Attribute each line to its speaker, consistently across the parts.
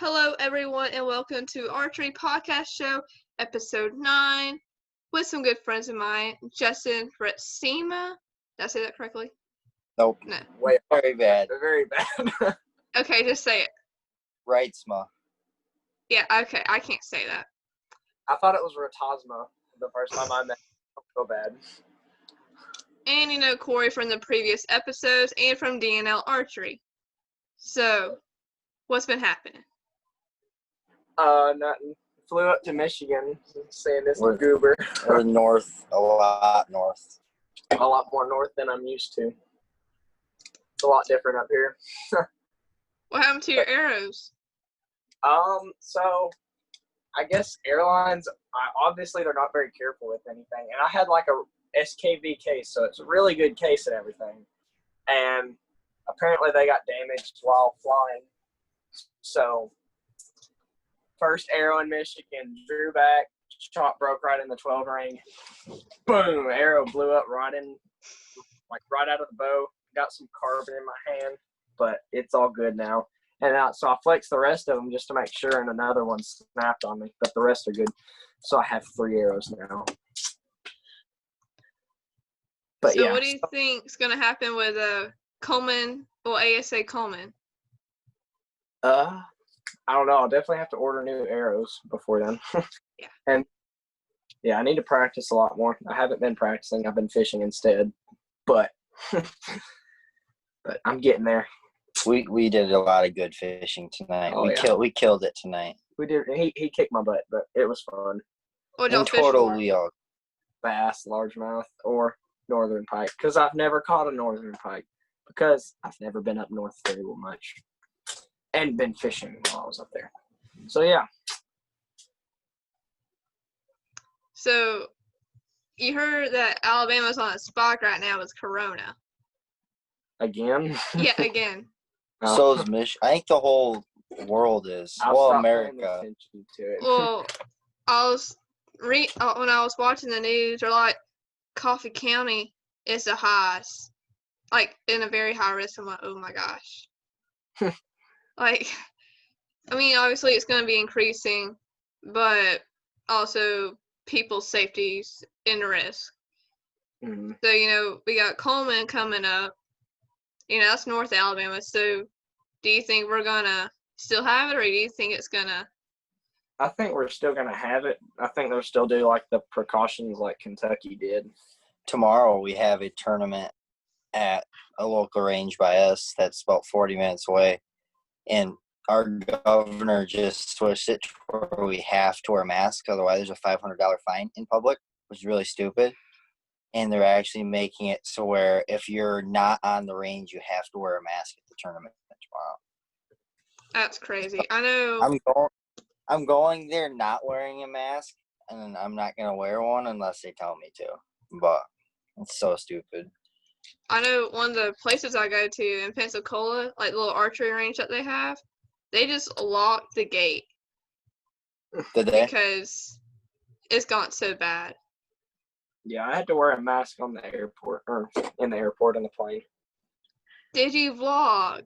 Speaker 1: Hello, everyone, and welcome to Archery Podcast Show, Episode 9, with some good friends of mine, Justin Reitsma. Did I say that correctly?
Speaker 2: Nope.
Speaker 1: No.
Speaker 2: Wait, very bad.
Speaker 3: Very bad.
Speaker 1: Okay, just say it.
Speaker 2: Reitsma.
Speaker 1: Yeah, okay, I can't say that.
Speaker 3: I thought it was Reitsma the first time I met him. So bad.
Speaker 1: And you know Kory from the previous episodes and from DNL Archery. So, what's been happening?
Speaker 3: Nothing. Flew up to Michigan, saying this
Speaker 2: We're-
Speaker 3: goober.
Speaker 2: Or north, a lot north.
Speaker 3: A lot more north than I'm used to. It's a lot different up here.
Speaker 1: What happened to your arrows?
Speaker 3: So I guess airlines, obviously they're not very careful with anything. And I had like a SKV case, so it's a really good case and everything. And apparently they got damaged while flying. So first arrow in Michigan, drew back, shot broke right in the 12 ring. Boom, arrow blew up right out of the bow. Got some carbon in my hand, but it's all good now. And so I flexed the rest of them just to make sure, and another one snapped on me, but the rest are good. So I have 3 arrows now. But
Speaker 1: So
Speaker 3: yeah.
Speaker 1: what do you think is going to happen with Coleman, or ASA Coleman?
Speaker 3: I don't know. I'll definitely have to order new arrows before then.
Speaker 1: Yeah.
Speaker 3: And yeah, I need to practice a lot more. I haven't been practicing. I've been fishing instead. But but I'm getting there.
Speaker 2: We did a lot of good fishing tonight.
Speaker 3: Oh,
Speaker 2: We killed it tonight.
Speaker 3: We did. He kicked my butt, but it was fun.
Speaker 1: What y'all
Speaker 2: In
Speaker 1: fish
Speaker 2: total,
Speaker 1: for?
Speaker 2: we all
Speaker 3: Bass, largemouth, or northern pike. Because I've never caught a northern pike. Because I've never been up north very much. And been fishing while I was up there. So yeah.
Speaker 1: So, you heard that Alabama's on a spot right now with Corona.
Speaker 3: Again.
Speaker 1: Yeah, again.
Speaker 3: Oh.
Speaker 2: So is Mich. I think the whole world is.
Speaker 3: I'll
Speaker 2: Well,
Speaker 3: stop paying
Speaker 2: America.
Speaker 3: attention to it.
Speaker 1: Well, when I was watching the news, they're like, Coffee County is the highest, like in a very high risk. I'm like, oh my gosh. Like, I mean, obviously it's going to be increasing, but also people's safety's in risk.
Speaker 3: Mhm.
Speaker 1: So, you know, we got Coleman coming up. You know, that's North Alabama. So, do you think we're going to still have it, or do you think it's going to?
Speaker 3: I think we're still going to have it. I think they'll still do like the precautions like Kentucky did.
Speaker 2: Tomorrow we have a tournament at a local range by us that's about 40 minutes away. And our governor just switched it to where we have to wear masks. Otherwise, there's a $500 fine in public, which is really stupid. And they're actually making it so where if you're not on the range, you have to wear a mask at the tournament tomorrow.
Speaker 1: That's crazy. I know.
Speaker 2: I'm going there not wearing a mask, and I'm not going to wear one unless they tell me to. But it's so stupid.
Speaker 1: I know one of the places I go to in Pensacola, like the little archery range that they have, they just locked the gate
Speaker 2: Did they?
Speaker 1: because it's gone so bad.
Speaker 3: Yeah, I had to wear a mask on the airport, or in the airport on the plane.
Speaker 1: Did you vlog?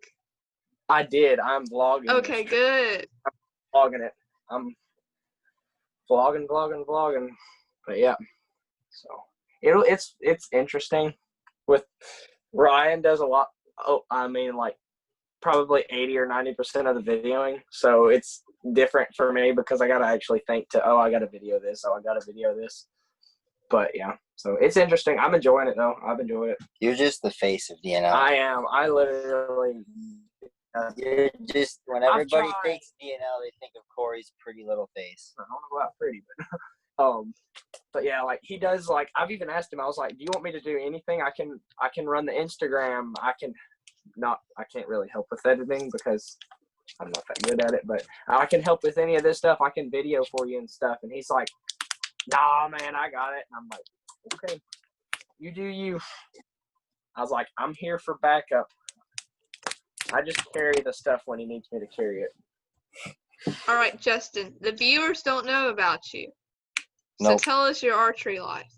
Speaker 3: I did. I'm vlogging.
Speaker 1: Okay, good.
Speaker 3: Vlogging it. I'm vlogging. But yeah, so it's interesting. With Ryan does a lot. Oh, I mean, like probably 80 or 90% of the videoing. So it's different for me because I gotta actually think to I gotta video this. I gotta video this. But yeah, so it's interesting. I'm enjoying it though. I've enjoyed it.
Speaker 2: You're just the face of DNL.
Speaker 3: I am. I literally.
Speaker 2: You're just, when everybody
Speaker 3: tried.
Speaker 2: thinks DNL, they think of Kory's pretty little face.
Speaker 3: I don't know about pretty, but yeah, like he does. Like I've even asked him. I was like, "Do you want me to do anything? I can run the Instagram. I can't really help with editing because I'm not that good at it. But I can help with any of this stuff. I can video for you and stuff." And he's like, "Nah, man, I got it." And I'm like, "Okay, you do you." I was like, "I'm here for backup. I just carry the stuff when he needs me to carry it."
Speaker 1: All right, Justin, the viewers don't know about you.
Speaker 2: Nope.
Speaker 1: So tell us your archery life.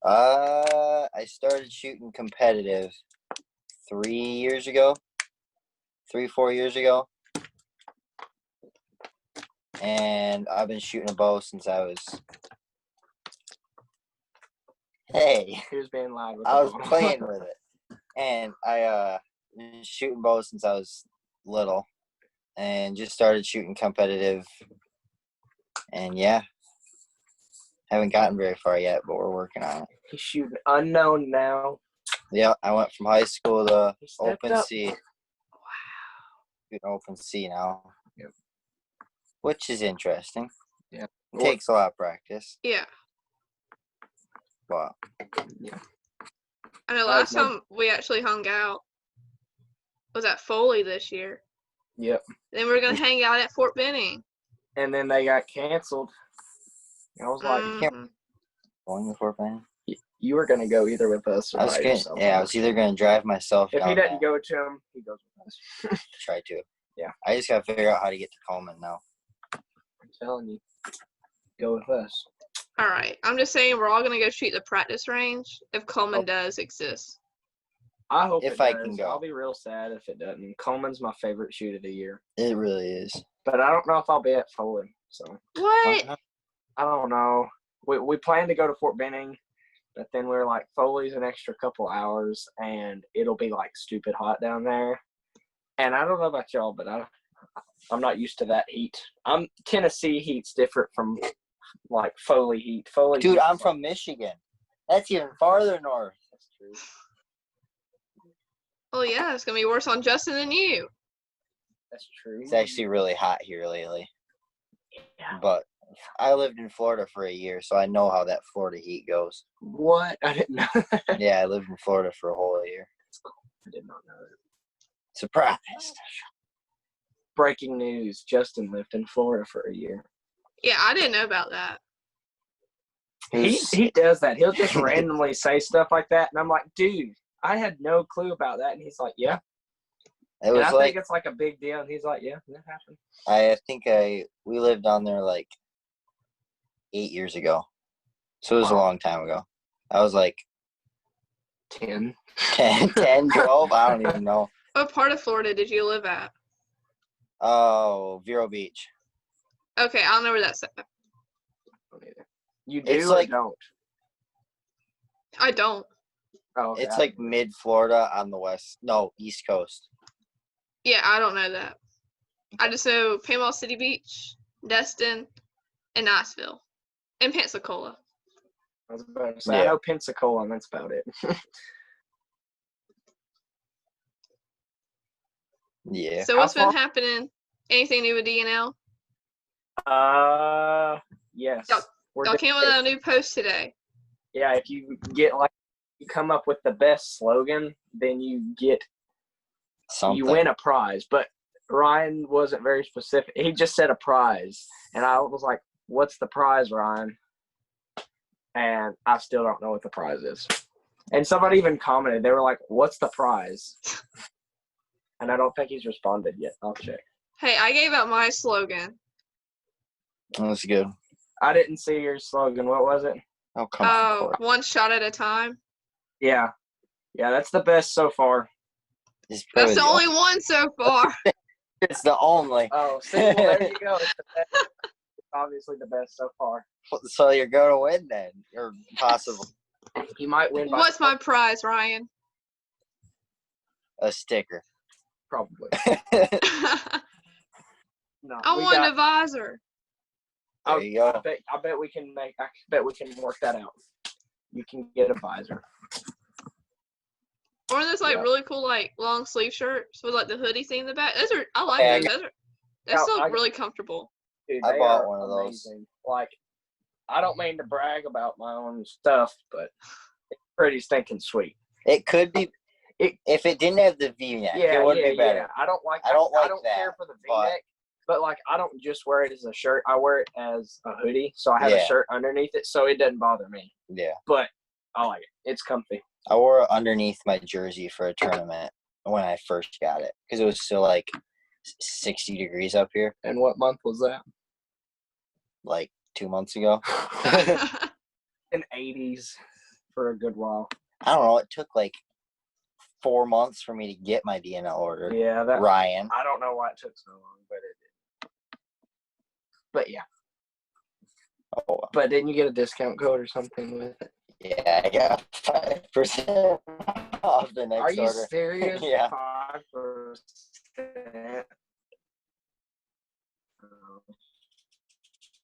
Speaker 2: I started shooting competitive 4 years ago. and I've been shooting a bow since I was. Hey,
Speaker 3: He was being loud with
Speaker 2: I
Speaker 3: the
Speaker 2: was
Speaker 3: ball.
Speaker 2: playing with it, and I been shooting bows since I was little, and just started shooting competitive, and yeah, haven't gotten very far yet, but we're working on it.
Speaker 3: He's shooting unknown now.
Speaker 2: Yeah, I went from high school to
Speaker 3: He stepped
Speaker 2: open
Speaker 3: up.
Speaker 2: sea. Wow. Shooting open sea now.
Speaker 3: Yep.
Speaker 2: Which is interesting.
Speaker 3: Yeah.
Speaker 2: It takes a lot of practice.
Speaker 1: Yeah.
Speaker 2: Wow.
Speaker 3: Yeah.
Speaker 1: I know last time we actually hung out was at Foley this year.
Speaker 3: Yep.
Speaker 1: Then we were going to hang out at Fort Benning.
Speaker 3: And then they got canceled. I was like,
Speaker 2: Going to Fort Benning?
Speaker 3: you were going to go either with us or
Speaker 2: I was
Speaker 3: by yourself.
Speaker 2: I was either going to drive myself.
Speaker 3: If
Speaker 2: down
Speaker 3: he doesn't
Speaker 2: there.
Speaker 3: go to him, he goes with us.
Speaker 2: Try to.
Speaker 3: Yeah.
Speaker 2: I just got to figure out how to get to Coleman now.
Speaker 3: I'm telling you, go with us.
Speaker 1: All right. I'm just saying we're all going to go shoot the practice range if Coleman does exist.
Speaker 3: I hope
Speaker 2: if
Speaker 3: it
Speaker 2: I
Speaker 3: does.
Speaker 2: can go.
Speaker 3: I'll be real sad if it doesn't. Coleman's my favorite shoot of the year.
Speaker 2: It really is.
Speaker 3: But I don't know if I'll be at Foley. So
Speaker 1: What?
Speaker 3: I don't know. We planned to go to Fort Benning, but then we were like, Foley's an extra couple hours, and it'll be like stupid hot down there. And I don't know about y'all, but I'm not used to that heat. Tennessee heat's different from like Foley heat.
Speaker 2: Dude, I'm from Michigan. That's even farther north.
Speaker 3: That's true.
Speaker 1: Oh, yeah. It's going to be worse on Justin than you.
Speaker 3: That's true.
Speaker 2: It's actually really hot here lately.
Speaker 3: Yeah.
Speaker 2: But I lived in Florida for a year, so I know how that Florida heat goes.
Speaker 3: What? I didn't know that.
Speaker 2: Yeah, I lived in Florida for a whole year.
Speaker 3: That's cool. I did not know that.
Speaker 2: Surprised.
Speaker 3: Breaking news. Justin lived in Florida for a year.
Speaker 1: Yeah, I didn't know about that.
Speaker 3: He does that. He'll just randomly say stuff like that, and I'm like, dude, I had no clue about that. And he's like, yeah.
Speaker 2: It was
Speaker 3: I think it's like a big deal. And he's like, yeah, that happened.
Speaker 2: I think we lived down there like 8 years ago. So it was a long time ago. I was like
Speaker 3: 10.
Speaker 2: 10, 12, I don't even know.
Speaker 1: What part of Florida did you live at?
Speaker 2: Oh, Vero Beach.
Speaker 1: Okay, I don't know where that's at.
Speaker 3: You do
Speaker 2: It's
Speaker 3: or
Speaker 2: like-
Speaker 3: don't?
Speaker 1: I don't.
Speaker 3: Oh, okay.
Speaker 2: It's like mid-Florida on the East Coast.
Speaker 1: Yeah, I don't know that. I just know Panama City Beach, Destin, and Niceville, and Pensacola.
Speaker 3: I was about to say, I know Pensacola, and that's about it.
Speaker 2: Yeah.
Speaker 1: So what's been happening? Anything new with DNL?
Speaker 3: Yes.
Speaker 1: Y'all came with a new post today.
Speaker 3: Yeah, if you come up with the best slogan, then you get
Speaker 2: Something.
Speaker 3: You win a prize. But Ryan wasn't very specific. He just said a prize, and I was like, "What's the prize, Ryan?" And I still don't know what the prize is. And somebody even commented. They were like, "What's the prize?" And I don't think he's responded yet. I'll check.
Speaker 1: Hey, I gave out my slogan.
Speaker 2: That's good.
Speaker 3: I didn't see your slogan. What was it?
Speaker 2: Oh, come on, Kory.
Speaker 1: One shot at a time.
Speaker 3: Yeah, that's the best so far.
Speaker 1: That's the only one so far.
Speaker 2: It's the only.
Speaker 3: Oh, see, well, there you go. It's the best. Obviously the best so far.
Speaker 2: So you're going to win then, or possible.
Speaker 3: You might win by
Speaker 1: What's my prize, Ryan?
Speaker 2: A sticker.
Speaker 3: probably. No,
Speaker 1: I want a visor.
Speaker 2: There you go.
Speaker 3: I bet we can work that out. You can get a visor.
Speaker 1: Or those really cool long sleeve shirts with the hoodie thing in the back. I like
Speaker 2: Yeah,
Speaker 1: those. They still look really comfortable.
Speaker 3: Dude,
Speaker 2: I bought one of those.
Speaker 3: Like, I don't mean to brag about my own stuff, but it's pretty stinking sweet.
Speaker 2: It could be. If it didn't have the V-neck, it would be better.
Speaker 3: Yeah. I don't
Speaker 2: that,
Speaker 3: care for the V-neck, but I don't just wear it as a shirt. I wear it as a hoodie, so I have a shirt underneath it, so it doesn't bother me.
Speaker 2: Yeah.
Speaker 3: But I like it. It's comfy.
Speaker 2: I wore it underneath my jersey for a tournament when I first got it because it was still 60 degrees up here.
Speaker 3: And what month was that?
Speaker 2: 2 months ago.
Speaker 3: In 80s for a good while.
Speaker 2: I don't know. It took 4 months for me to get my DNL order.
Speaker 3: Yeah,
Speaker 2: Ryan.
Speaker 3: I don't know why it took so long, but it did. But yeah.
Speaker 2: Oh,
Speaker 4: But didn't you get a discount code or something with it?
Speaker 2: yeah, I got 5% off the next
Speaker 4: Are you
Speaker 2: order.
Speaker 4: serious?
Speaker 2: Yeah.
Speaker 4: 5%.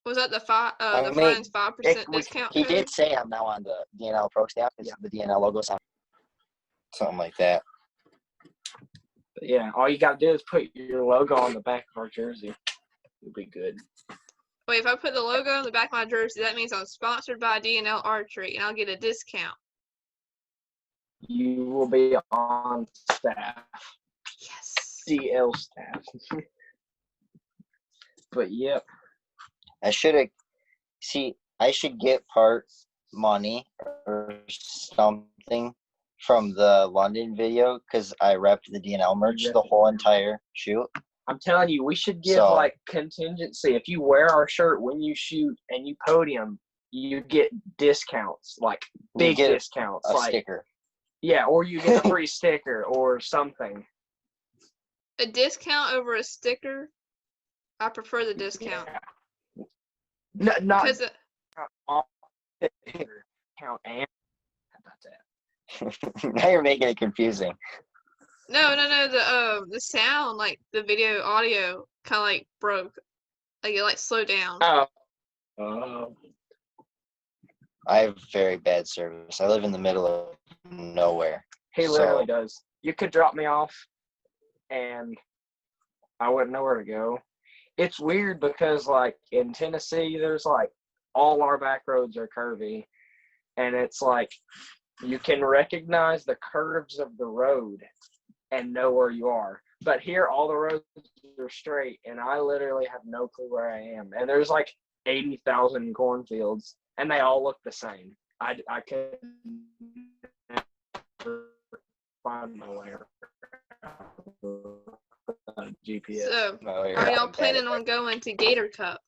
Speaker 1: Was that the
Speaker 2: I
Speaker 1: the
Speaker 2: mean,
Speaker 1: Friends 5%
Speaker 4: we-
Speaker 1: discount
Speaker 2: He
Speaker 1: code?
Speaker 2: did say I'm now on the DNL Pro staff because the DNL logo's on. Something like that.
Speaker 4: But yeah, all you got to do is put your logo on the back of our jersey. You'll be good.
Speaker 1: Wait, if I put the logo on the back of my jersey, that means I'm sponsored by DNL Archery, and I'll get a discount.
Speaker 4: You will be on staff.
Speaker 1: Yes.
Speaker 4: DL staff. But yep.
Speaker 2: I should get part money or something from the London video because I repped the DNL merch the whole entire shoot.
Speaker 4: I'm telling you, we should give
Speaker 2: So-
Speaker 4: like contingency. If you wear our shirt when you shoot and you podium, you get discounts, like big
Speaker 2: get
Speaker 4: discounts.
Speaker 2: A
Speaker 4: like
Speaker 2: sticker.
Speaker 4: Yeah, or you get a free sticker or something.
Speaker 1: A discount over a sticker? I prefer the discount.
Speaker 4: Yeah. No, not
Speaker 1: Because
Speaker 4: off the discount and how about that?
Speaker 2: Now you're making it confusing.
Speaker 1: no, the sound, like the video audio, kind of like broke. Like it like slowed down.
Speaker 4: Oh.
Speaker 2: I have very bad service. I live in the middle of nowhere.
Speaker 4: He literally
Speaker 2: So-
Speaker 4: does. You could drop me off and I wouldn't know where to go. It's weird because like in Tennessee, there's like all our back roads are curvy and it's like you can recognize the curves of the road and know where you are. But here, all the roads are straight and I literally have no clue where I am. And there's like 80,000 cornfields and they all look the same. I could never find my way around GPS.
Speaker 1: So,
Speaker 2: Oh, you're
Speaker 1: are y'all
Speaker 2: bad
Speaker 1: planning
Speaker 2: at
Speaker 1: on going to Gator Cup?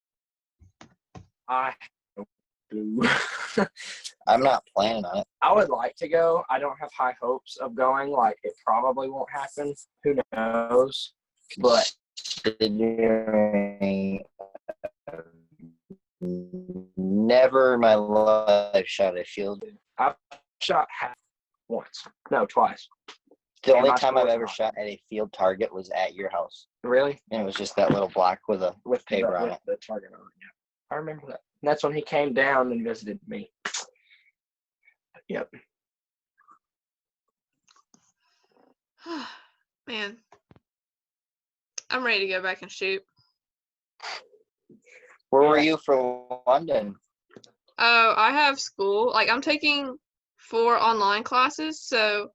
Speaker 4: I have no clue.
Speaker 2: I'm not planning on it.
Speaker 4: I would like to go. I don't have high hopes of going. Like, it probably won't happen. Who knows? But
Speaker 2: Considering never in my life shot a field.
Speaker 4: I've shot half once. No, twice.
Speaker 2: The
Speaker 4: And
Speaker 2: only
Speaker 4: my
Speaker 2: time I've
Speaker 4: score's
Speaker 2: ever
Speaker 4: not.
Speaker 2: shot at a field target was at your house.
Speaker 4: Really?
Speaker 2: And it was just that little block with a
Speaker 4: With
Speaker 2: paper
Speaker 4: the,
Speaker 2: on
Speaker 4: with
Speaker 2: it.
Speaker 4: the target on it. Yeah. I remember that. And that's when he came down and visited me. Yep.
Speaker 1: Man, I'm ready to go back and shoot.
Speaker 2: Where were you for London?
Speaker 1: Oh, I have school. Like, I'm taking 4 online classes, so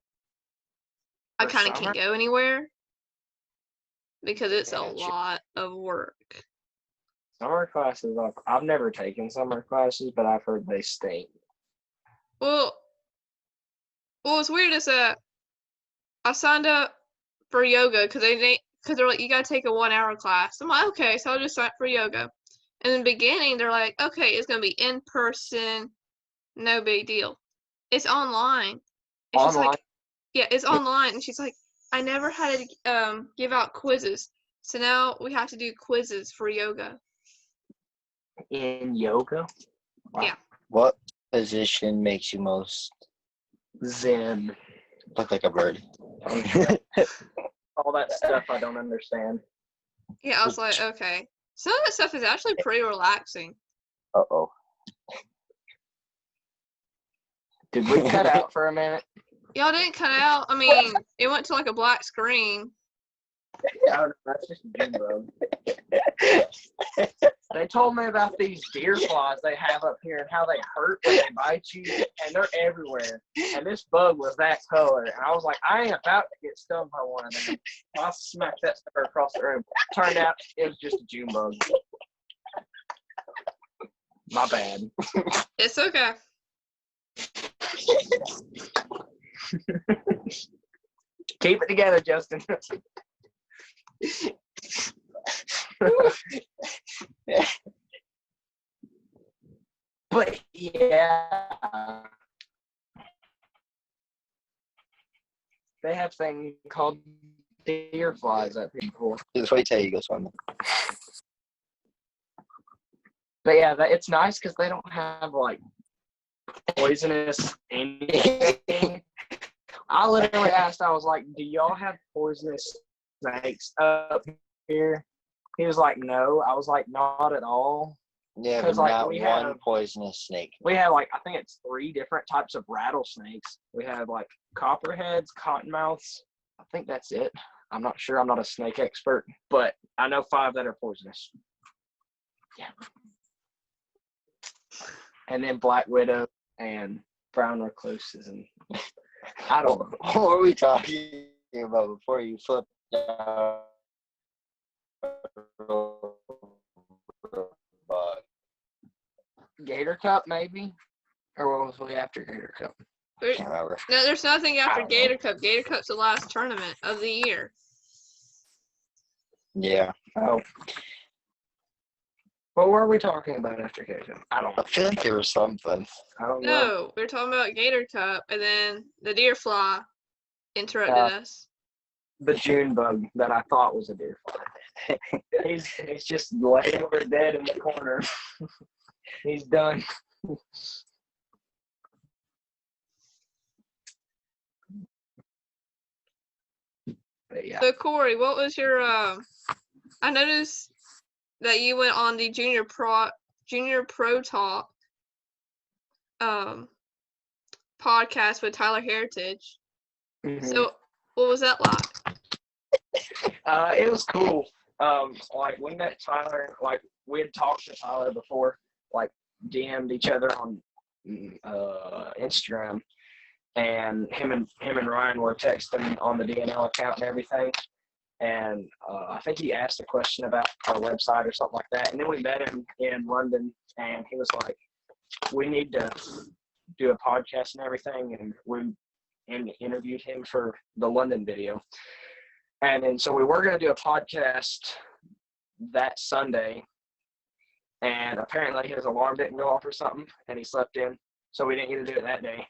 Speaker 1: I
Speaker 4: For
Speaker 1: kind of
Speaker 4: summer?
Speaker 1: can't go anywhere because it's a
Speaker 4: Gotcha.
Speaker 1: lot of work.
Speaker 4: Summer classes, I've never taken summer classes, but I've heard they stink.
Speaker 1: Well, what's weird is that I signed up for yoga because they're like, you gotta take a 1-hour class. I'm like, okay, so I'll just sign up for yoga. And in the beginning, they're like, okay, it's gonna be in person, no big deal. It's online. And she's
Speaker 4: Online?
Speaker 1: like, yeah, it's online. And she's like, I never had to give out quizzes, so now we have to do quizzes for yoga.
Speaker 4: In yoga? Wow.
Speaker 1: Yeah.
Speaker 2: What position makes you most
Speaker 4: Zen.
Speaker 2: look like a bird?
Speaker 4: All that stuff I don't understand.
Speaker 1: Yeah, I was like, okay. Some of that stuff is actually pretty relaxing.
Speaker 2: Uh-oh.
Speaker 4: Did we cut out for a minute?
Speaker 1: Y'all didn't cut out. I mean, it went to like a black screen.
Speaker 4: Yeah, that's just a June bug. They told me about these deer flies they have up here and how they hurt when they bite you, and they're everywhere. And this bug was that color, and I was like, I ain't about to get stung by one of them. I smacked that sucker across the room. Turned out it was just a June bug. My bad.
Speaker 1: It's okay.
Speaker 4: Keep it together, Justin. But yeah, they have things called deer flies up here before.
Speaker 2: Just wait till you go swimming.
Speaker 4: But yeah, it's nice because they don't have like poisonous anything. I literally asked, I was like, do y'all have poisonous snakes up here? He was like, no. I was like, not at all.
Speaker 2: Yeah, but
Speaker 4: like,
Speaker 2: not one poisonous snake.
Speaker 4: We have like, I think it's 3 different types of rattlesnakes. We have like copperheads, cottonmouths. I think that's it. I'm not sure. I'm not a snake expert, but I know 5 that are poisonous. Yeah. And then black widow and brown recluses, and I don't know.
Speaker 2: What are we talking about before you flip down?
Speaker 4: Gator Cup, maybe? Or what was we after Gator Cup?
Speaker 2: I can't remember.
Speaker 1: No, there's nothing after Gator Cup. Gator Cup's the last tournament of the year.
Speaker 2: Yeah.
Speaker 4: Oh. What were we talking about after Gator Cup? I don't know.
Speaker 2: I feel like there was something.
Speaker 4: I don't know.
Speaker 1: No, we were talking about Gator Cup, and then the deer fly interrupted us.
Speaker 4: The June bug that I thought was a deer fly. he's just laying over dead in the corner. He's done. But yeah.
Speaker 1: So Kory, what was your? I noticed that you went on the Junior Pro Talk podcast with Tyler Heritage.
Speaker 4: Mm-hmm.
Speaker 1: So what was that like?
Speaker 4: It was cool. Like we met Tyler, like we had talked to Tyler before, like DM'd each other on Instagram, and him and Ryan were texting on the DNL account and everything. And I think he asked a question about our website or something like that. And then we met him in London, and he was like, we need to do a podcast and everything. And we interviewed him for the London video. And then so we were going to do a podcast that Sunday. And apparently his alarm didn't go off or something, and he slept in. So we didn't get to do it that day.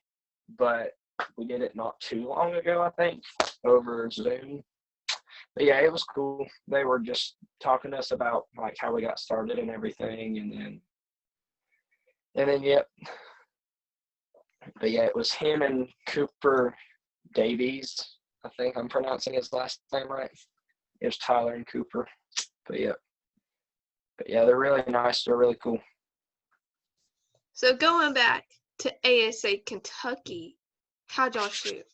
Speaker 4: But we did it not too long ago, I think, over Zoom. But yeah, it was cool. They were just talking to us about like how we got started and everything, and then yep. But yeah, it was him and Cooper Davies. I think I'm pronouncing his last name right. It was Tyler and Cooper. But yeah, they're really nice. They're really cool.
Speaker 1: So going back to ASA Kentucky, how'd y'all shoot?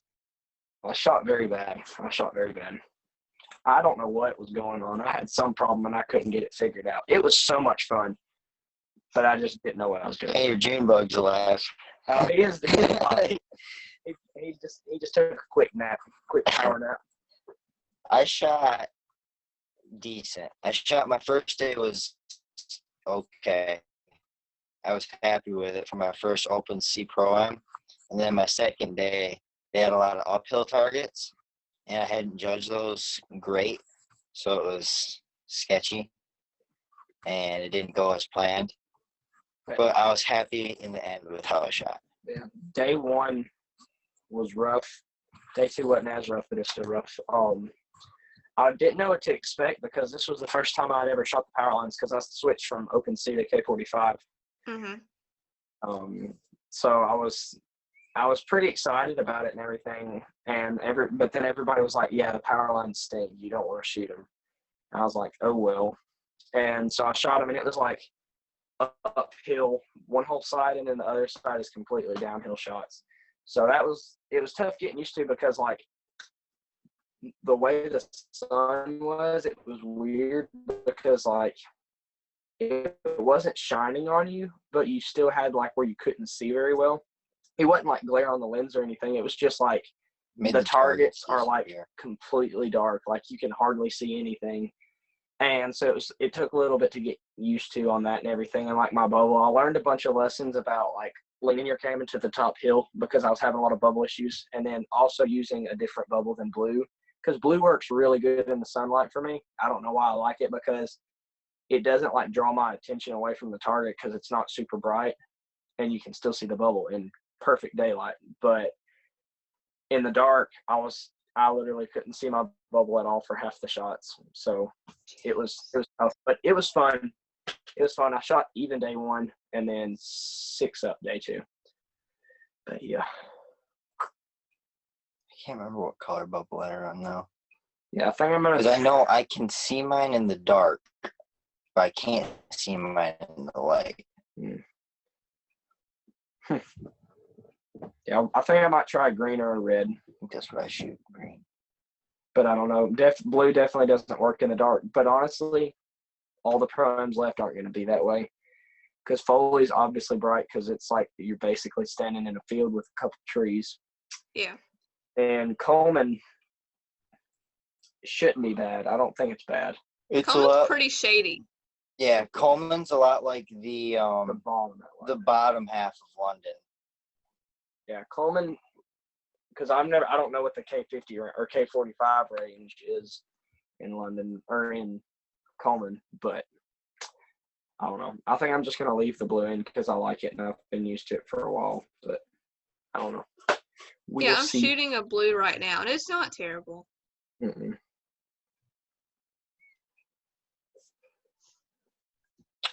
Speaker 4: I shot very bad. I don't know what was going on. I had some problem and I couldn't get it figured out. It was so much fun, but I just didn't know what I was doing.
Speaker 2: Hey, your June bug's alive.
Speaker 4: Oh, he is. He just took a quick power nap.
Speaker 2: I shot decent. My first day was okay. I was happy with it for my first Open C Pro-Am. And then my second day, they had a lot of uphill targets, and I hadn't judged those great, so it was sketchy, and it didn't go as planned. But I was happy in the end with how I shot.
Speaker 4: Yeah. Day 1 was rough. Day 2 wasn't as rough, but it's still rough. I didn't know what to expect because this was the first time I'd ever shot the power lines because I switched from Open C to K45.
Speaker 1: Mm-hmm.
Speaker 4: So I was pretty excited about it and everything, but then everybody was like, yeah, the power lines sting. You don't want to shoot them. And I was like, oh, well. And so I shot them, and it was like uphill one whole side, and then the other side is completely downhill shots. So it was tough getting used to because, like, the way the sun was, it was weird because, like, it wasn't shining on you, but you still had, like, where you couldn't see very well. It wasn't like glare on the lens or anything. It was just like the targets are like completely dark. Like you can hardly see anything. And so it took a little bit to get used to on that and everything. And like my bubble, I learned a bunch of lessons about like leaning your camera to the top hill because I was having a lot of bubble issues. And then also using a different bubble than blue because blue works really good in the sunlight for me. I don't know why I like it because it doesn't like draw my attention away from the target because it's not super bright and you can still see the bubble in perfect daylight. But in the dark, I literally couldn't see my bubble at all for half the shots. So it was tough, but it was fun. It was fun. I shot even day 1 and then 6 up day 2. But yeah.
Speaker 2: I can't remember what color bubble I run now.
Speaker 4: Yeah, I think I'm going
Speaker 2: Because I know I can see mine in the dark, but I can't see mine in the light.
Speaker 4: Yeah, I think I might try green or red.
Speaker 2: I think that's what I shoot, green.
Speaker 4: But I don't know. Blue definitely doesn't work in the dark. But honestly, all the pro-ams left aren't going to be that way. Because Foley's obviously bright because it's like you're basically standing in a field with a couple trees.
Speaker 1: Yeah.
Speaker 4: And Coleman shouldn't be bad. I don't think it's bad.
Speaker 2: It's
Speaker 1: Coleman's pretty shady.
Speaker 2: Yeah, Coleman's a lot like the bottom half of London.
Speaker 4: Yeah, Coleman, because I don't know what the K50 or K45 range is in London or in Coleman, but I don't know. I think I'm just gonna leave the blue in because I like it and I've been used to it for a while, but I don't know.
Speaker 1: I'm shooting a blue right now, and it's not terrible.
Speaker 4: Mm-mm.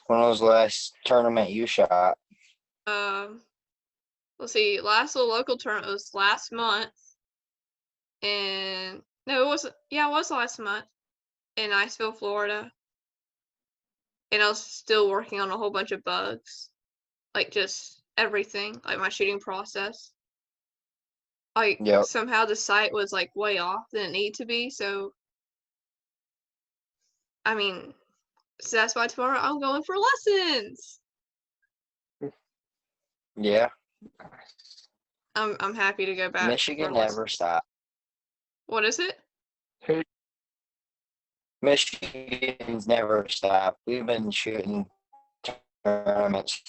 Speaker 2: When was the last tournament you shot?
Speaker 1: Let's see. Last little local tournament was last month, and no, it wasn't. Yeah, it was last month in Niceville, Florida. And I was still working on a whole bunch of bugs, like just everything, like my shooting process. Like somehow the sight was like way off than it needed to be. So, I mean, so that's why tomorrow I'm going for lessons.
Speaker 2: Yeah.
Speaker 1: I'm happy to go back.
Speaker 2: Michigan never stopped.
Speaker 1: What is it?
Speaker 2: Michigan's never stopped. We've been shooting tournaments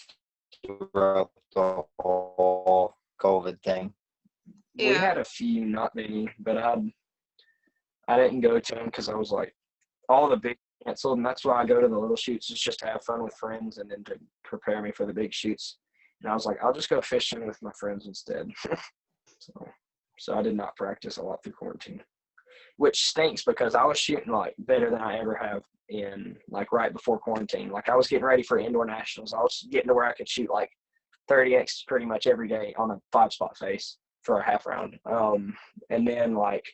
Speaker 2: throughout the whole COVID thing.
Speaker 4: We had a few, not many, but I didn't go to them because I was like, all the big canceled, and that's why I go to the little shoots is just to have fun with friends and then to prepare me for the big shoots. And I was like, I'll just go fishing with my friends instead. So I did not practice a lot through quarantine, which stinks because I was shooting like better than I ever have in like right before quarantine. Like I was getting ready for indoor nationals. I was getting to where I could shoot like 30X pretty much every day on a 5-spot face for a half round. And then like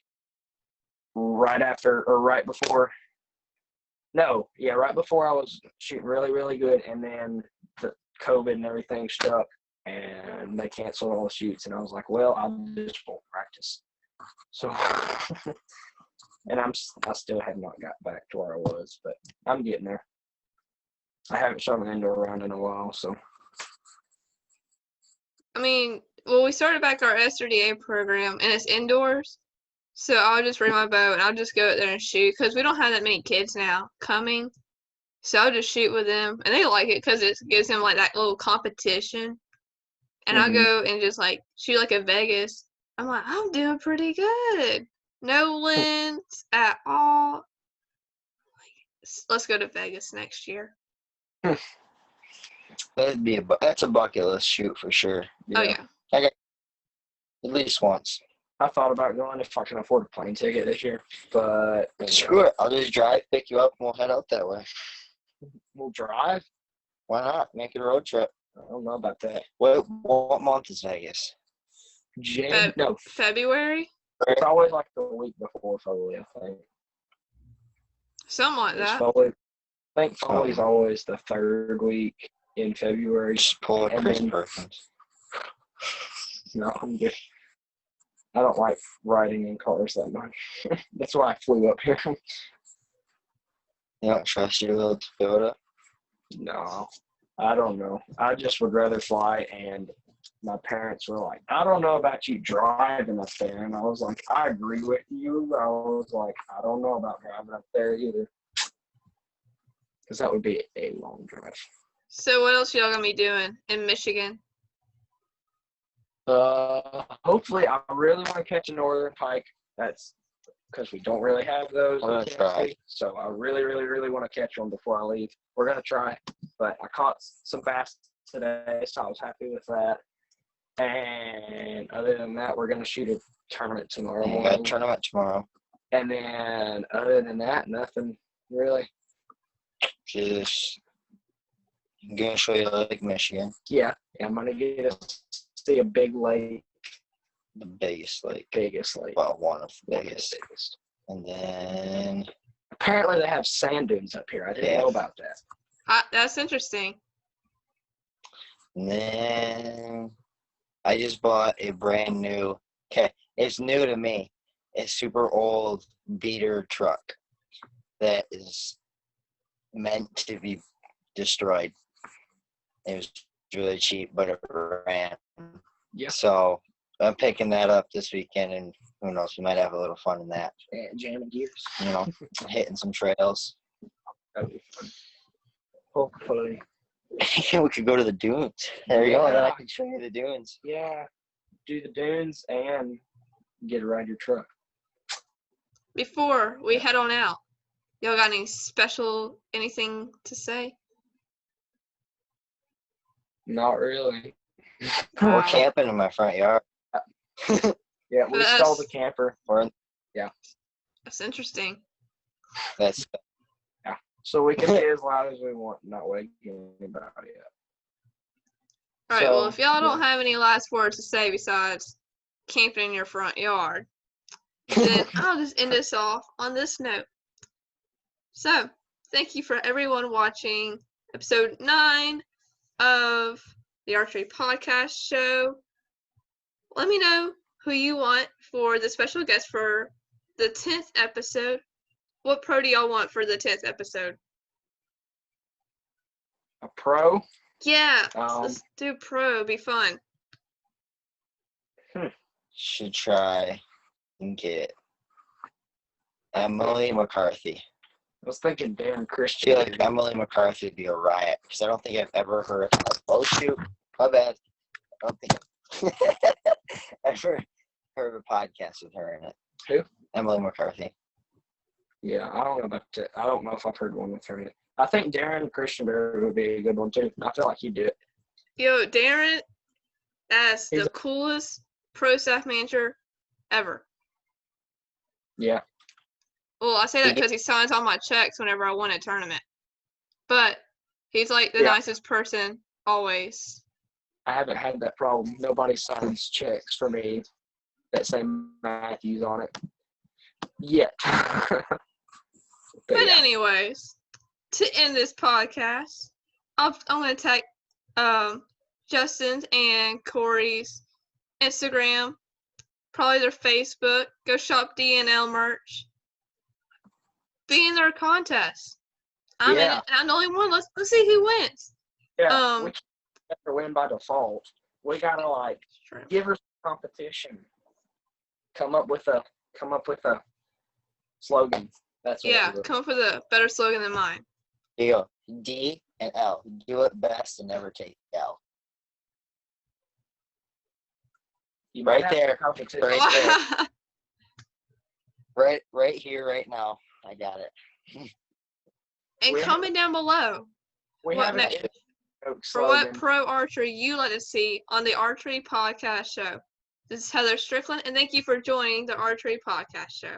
Speaker 4: right before I was shooting really, really good. And then the COVID and everything struck and they canceled all the shoots. And I was like, well, I just won't practice. So, and I still have not got back to where I was, but I'm getting there. I haven't shot an indoor round in a while, so.
Speaker 1: I mean, well, we started back our SRDA program, and it's indoors. So I'll just bring my bow, and I'll just go out there and shoot, because we don't have that many kids now coming. So I'll just shoot with them, and they like it because it gives them, like, that little competition. And I'll go and just, like, shoot, like, a Vegas. I'm like, I'm doing pretty good. No lens at all. Let's go to Vegas next year.
Speaker 2: That's a bucket list shoot for sure.
Speaker 1: Yeah. Oh, yeah.
Speaker 2: I got at least once.
Speaker 4: I thought about going if I can afford a plane ticket this year, but
Speaker 2: screw it. I'll just drive, pick you up, and we'll head out that way.
Speaker 4: We'll drive?
Speaker 2: Why not? Make it a road trip.
Speaker 4: I don't know about that.
Speaker 2: What month is Vegas?
Speaker 1: February?
Speaker 4: It's always like the week before Foley, I think.
Speaker 1: Something like that.
Speaker 4: I think Foley's always the third week in February.
Speaker 2: Just pull a Chris Perkins.
Speaker 4: No, I'm good. I don't like riding in cars that much. That's why I flew up here.
Speaker 2: You don't trust your little Toyota?
Speaker 4: No, I don't know. I just would rather fly, and my parents were like, I don't know about you driving up there. And I was like, I agree with you. I was like, I don't know about driving up there either. Because that would be a long drive.
Speaker 1: So what else y'all going to be doing in Michigan?
Speaker 4: Hopefully, I really want to catch a northern pike. That's because we don't really have those.
Speaker 2: I'm going to try.
Speaker 4: So I really, really, really want to catch one before I leave. We're going to try. But I caught some bass today, so I was happy with that. And other than that, we're going to shoot a tournament tomorrow morning.
Speaker 2: Got a tournament tomorrow.
Speaker 4: And then other than that, nothing really.
Speaker 2: Just I'm going to show you Lake Michigan,
Speaker 4: Yeah, I'm gonna get to see a big lake,
Speaker 2: the biggest lake.
Speaker 4: biggest lake.
Speaker 2: Well, one of the
Speaker 4: One of the
Speaker 2: biggest.
Speaker 4: biggest.
Speaker 2: And then,
Speaker 4: Apparently, they have sand dunes up here. I didn't
Speaker 2: Yeah.
Speaker 4: know about that.
Speaker 1: That's interesting.
Speaker 2: I just bought a brand new, okay, it's new to me, a super old beater truck that is meant to be destroyed. It was really cheap, but it ran.
Speaker 4: Yeah.
Speaker 2: So I'm picking that up this weekend, and who knows, we might have a little fun in that.
Speaker 4: And jamming gears.
Speaker 2: You know, hitting some trails.
Speaker 4: That'd be fun. Hopefully.
Speaker 2: We could go to the dunes. There you go. Then I can show you the dunes.
Speaker 4: Yeah. Do the dunes and get around your truck.
Speaker 1: Before we head on out, y'all got anything to say?
Speaker 4: Not really.
Speaker 2: We're camping in my front yard.
Speaker 4: Yeah, we stole the camper.
Speaker 1: That's interesting.
Speaker 2: That's
Speaker 4: So we can be as loud as we want, not wake anybody up.
Speaker 1: All right,
Speaker 4: So,
Speaker 1: well, if y'all don't
Speaker 4: yeah.
Speaker 1: have any last words to say besides camping in your front yard, then I'll just end this off on this note. So, thank you for everyone watching episode 9 of the Archery Podcast Show. Let me know who you want for the special guest for the 10th episode. What pro do y'all want for the 10th episode?
Speaker 4: A pro?
Speaker 1: Yeah, let's do pro. It'd be fun.
Speaker 2: should try and get Emily McCarthy.
Speaker 4: I was thinking Dan
Speaker 2: I
Speaker 4: Christian.
Speaker 2: feel like Emily McCarthy would be a riot because I don't think I've ever heard. Oh shoot, my bad. I don't think I've ever heard of a podcast with her in it.
Speaker 4: Who?
Speaker 2: Emily McCarthy.
Speaker 4: Yeah, I don't know about that. I don't know if I've heard one with her yet. I think Darren Christianberry would be a good one too. I feel like he'd do it.
Speaker 1: Yo, Darren, that's
Speaker 4: He's
Speaker 1: the coolest pro staff manager ever.
Speaker 4: Yeah.
Speaker 1: Well, I say that because he signs all my checks whenever I win a tournament. But he's like the nicest person always.
Speaker 4: I haven't had that problem. Nobody signs checks for me that say Matthews on it yet.
Speaker 1: But
Speaker 4: yeah.
Speaker 1: anyways, to end this podcast, I'm going to tag Justin's and Kory's Instagram, probably their Facebook. Go shop DNL merch. Be in their contest. I'm in it, and I'm the only one. Let's see who wins.
Speaker 4: Yeah, we can't ever win by default. We gotta give her some competition. Come up with a slogan. That's what
Speaker 1: come up with a better slogan than mine.
Speaker 2: Here you go. D and L. Do it best and never take L.
Speaker 4: You
Speaker 2: Right
Speaker 4: might
Speaker 2: there.
Speaker 4: have competition.
Speaker 2: Right there. Right here, right now. I got it.
Speaker 1: And comment down below for what pro archery you like to see on the Archery Podcast Show. This is Heather Strickland, and thank you for joining the Archery Podcast Show.